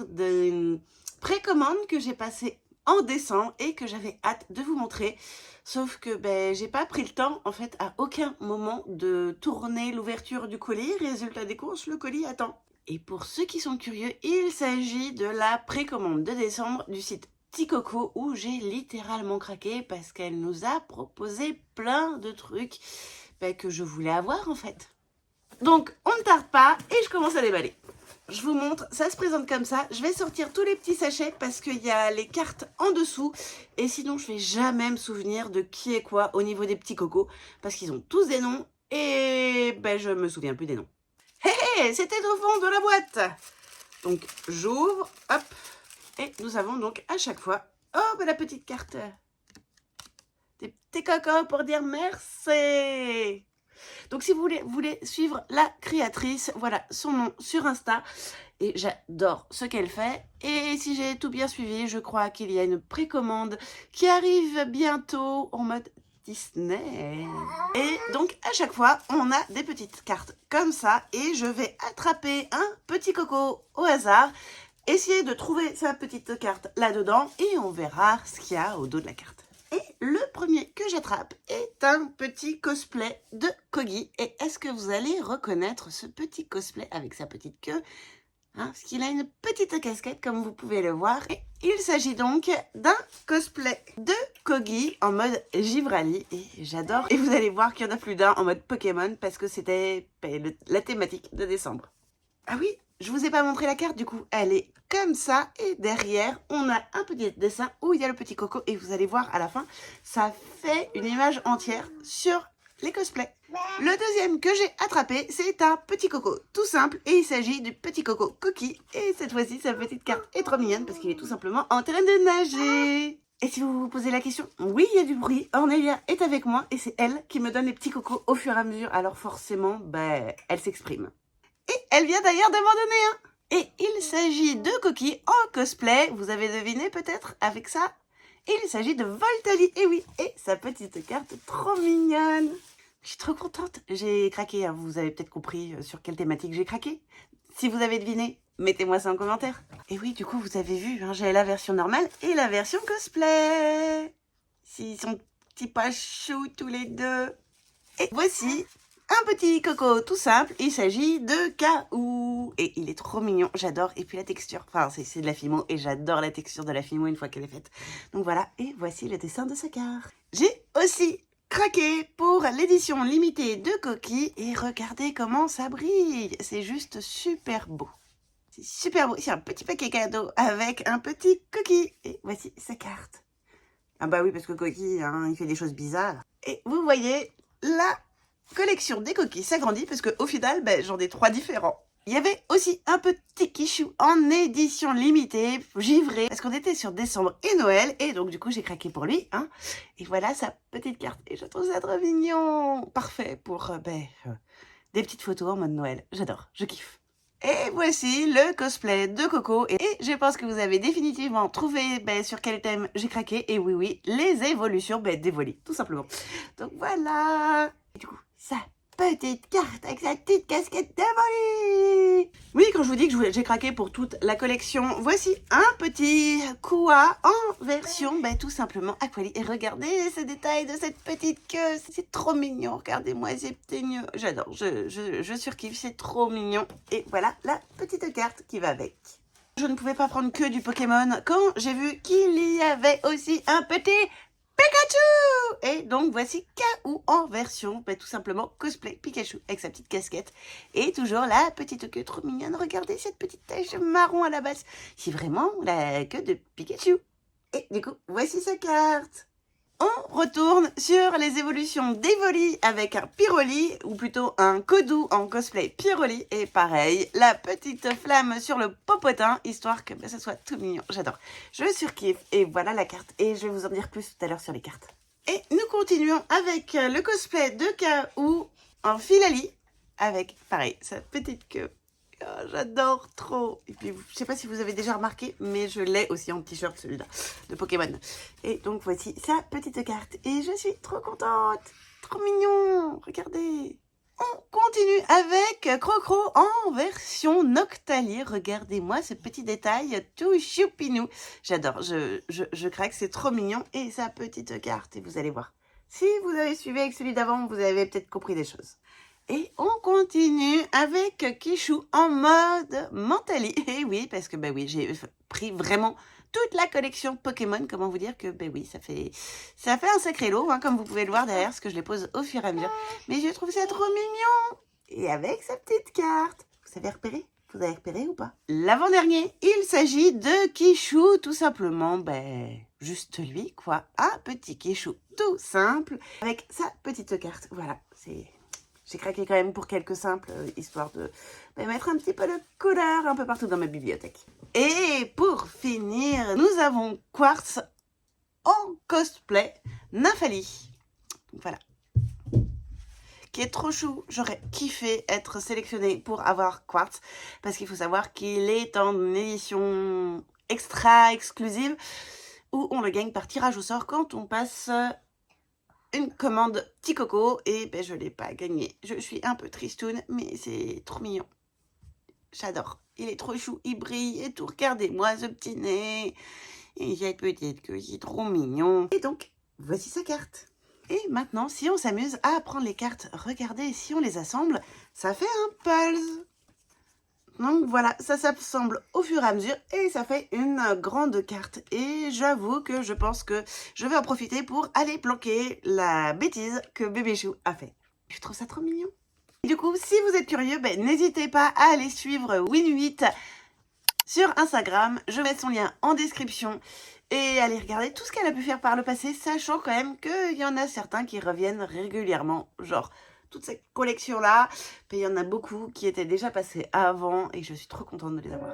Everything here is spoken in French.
d'une précommande que j'ai passée en décembre et que j'avais hâte de vous montrer. Sauf que j'ai pas pris le temps, en fait, à aucun moment de tourner l'ouverture du colis. Résultat des courses, le colis attend. Et pour ceux qui sont curieux, il s'agit de la précommande de décembre du site Petit Coco où j'ai littéralement craqué parce qu'elle nous a proposé plein de trucs que je voulais avoir en fait. Donc on ne tarde pas et je commence à déballer. Je vous montre, ça se présente comme ça. Je vais sortir tous les petits sachets parce qu'il y a les cartes en dessous. Et sinon, je vais jamais me souvenir de qui est quoi au niveau des petits cocos. Parce qu'ils ont tous des noms et je me souviens plus des noms. Hé hé, c'était au fond de la boîte. Donc j'ouvre, hop. Et nous avons donc à chaque fois, la petite carte. Des petits cocos pour dire merci. Donc si vous voulez suivre la créatrice, voilà son nom sur Insta. Et j'adore ce qu'elle fait. Et si j'ai tout bien suivi, je crois qu'il y a une précommande qui arrive bientôt en mode Disney. Et donc à chaque fois, on a des petites cartes comme ça. Et je vais attraper un petit coco au hasard. Essayer de trouver sa petite carte là-dedans. Et on verra ce qu'il y a au dos de la carte. Et le premier que j'attrape est un petit cosplay de Kogi. Et est-ce que vous allez reconnaître ce petit cosplay avec sa petite queue, parce qu'il a une petite casquette comme vous pouvez le voir. Et il s'agit donc d'un cosplay de Kogi en mode Givrali. Et j'adore. Et vous allez voir qu'il y en a plus d'un en mode Pokémon parce que c'était la thématique de décembre. Ah oui, je vous ai pas montré la carte du coup. Elle est comme ça et derrière, on a un petit dessin où il y a le petit coco et vous allez voir à la fin, ça fait une image entière sur les cosplays. Le deuxième que j'ai attrapé, c'est un petit coco tout simple et il s'agit du petit coco Coquille. Et cette fois-ci, sa petite carte est trop mignonne parce qu'il est tout simplement en train de nager. Et si vous vous posez la question, oui, il y a du bruit. Ornelia est avec moi et c'est elle qui me donne les petits cocos au fur et à mesure. Alors forcément, elle s'exprime. Et elle vient d'ailleurs de m'en donner un. Et il s'agit de Coquille en cosplay. Vous avez deviné peut-être avec ça. Il s'agit de Voltali. Et oui, et sa petite carte trop mignonne. Je suis trop contente. J'ai craqué. Vous avez peut-être compris sur quelle thématique j'ai craqué. Si vous avez deviné, mettez-moi ça en commentaire. Et oui, du coup, vous avez vu, j'ai la version normale et la version cosplay. Ils sont petits pas choux tous les deux. Et voici un petit coco tout simple, il s'agit de Kaou. Et il est trop mignon, j'adore. Et puis la texture, c'est de la Fimo et j'adore la texture de la Fimo une fois qu'elle est faite. Donc voilà, et voici le dessin de sa carte. J'ai aussi craqué pour l'édition limitée de Coquille. Et regardez comment ça brille, c'est juste super beau. C'est super beau, c'est un petit paquet cadeau avec un petit Coquille. Et voici sa carte. Ah bah oui, parce que Coquille, il fait des choses bizarres. Et vous voyez, la collection des coquilles s'agrandit parce qu'au final, j'en ai 3 différents. Il y avait aussi un petit quichou en édition limitée, givré, parce qu'on était sur décembre et Noël, et donc du coup j'ai craqué pour lui. Et voilà sa petite carte, et je trouve ça trop mignon. Parfait pour des petites photos en mode Noël. J'adore, je kiffe. Et voici le cosplay de Coco. Et je pense que vous avez définitivement trouvé sur quel thème j'ai craqué. Et oui, les évolutions d'Evoli, tout simplement. Donc voilà. Et du coup, sa petite carte avec sa petite casquette d'Evoli. Oui, quand je vous dis que j'ai craqué pour toute la collection, voici un petit Koua en version tout simplement Aquali. Et regardez ce détail de cette petite queue, c'est trop mignon. Regardez-moi ces petits nœuds. J'adore, je surkiffe, c'est trop mignon. Et voilà la petite carte qui va avec. Je ne pouvais pas prendre que du Pokémon quand j'ai vu qu'il y avait aussi un petit Pikachu. Et donc voici Kaou en version tout simplement cosplay Pikachu avec sa petite casquette et toujours la petite queue trop mignonne. Regardez cette petite tache marron à la base, c'est vraiment la queue de Pikachu. Et du coup voici sa carte. On retourne sur les évolutions d'Evoli avec un Pyroli, ou plutôt un Kodou en cosplay Pyroli. Et pareil, la petite flamme sur le popotin, histoire que ça soit tout mignon. J'adore. Je surkiffe. Et voilà la carte. Et je vais vous en dire plus tout à l'heure sur les cartes. Et nous continuons avec le cosplay de Kaou en Filali, avec, pareil, sa petite queue. Oh, j'adore trop. Et puis, je sais pas si vous avez déjà remarqué, mais je l'ai aussi en t-shirt, celui-là, de Pokémon. Et donc, voici sa petite carte. Et je suis trop contente. Trop mignon. Regardez. On continue avec Crocro en version Noctalier. Regardez-moi ce petit détail tout choupinou. J'adore, je craque, c'est trop mignon. Et sa petite carte, et vous allez voir. Si vous avez suivi avec celui d'avant, vous avez peut-être compris des choses. Et on continue avec Kichou en mode Mentali. Et oui, parce que oui, j'ai pris vraiment toute la collection Pokémon. Comment vous dire que oui, ça fait un sacré lot, hein, comme vous pouvez le voir derrière, parce que je les pose au fur et à mesure. Mais je trouve ça trop mignon. Et avec sa petite carte. Vous avez repéré? Vous avez repéré ou pas? L'avant-dernier, il s'agit de Kichou, tout simplement, juste lui, quoi. Un petit Kichou tout simple, avec sa petite carte. Voilà, j'ai craqué quand même pour quelques simples, histoire de mettre un petit peu de couleur un peu partout dans ma bibliothèque. Et pour finir, nous avons Quartz en cosplay Nymphalie. Voilà. Qui est trop chou. J'aurais kiffé être sélectionnée pour avoir Quartz, parce qu'il faut savoir qu'il est en édition extra exclusive, où on le gagne par tirage au sort quand on passe une commande petit coco, et je ne l'ai pas gagné. Je suis un peu tristoune, mais c'est trop mignon. J'adore. Il est trop chou, il brille et tout. Regardez-moi ce petit nez. Et cette petite queue, c'est trop mignon. Et donc, voici sa carte. Et maintenant, si on s'amuse à prendre les cartes, regardez, si on les assemble, ça fait un pulse. Donc voilà, ça s'assemble au fur et à mesure et ça fait une grande carte. Et j'avoue que je pense que je vais en profiter pour aller planquer la bêtise que Bébé Chou a fait. Je trouve ça trop mignon. Et du coup, si vous êtes curieux, n'hésitez pas à aller suivre Win8 sur Instagram. Je mets son lien en description et aller regarder tout ce qu'elle a pu faire par le passé, sachant quand même qu'il y en a certains qui reviennent régulièrement, genre toute cette collection-là, il y en a beaucoup qui étaient déjà passés avant et je suis trop contente de les avoir.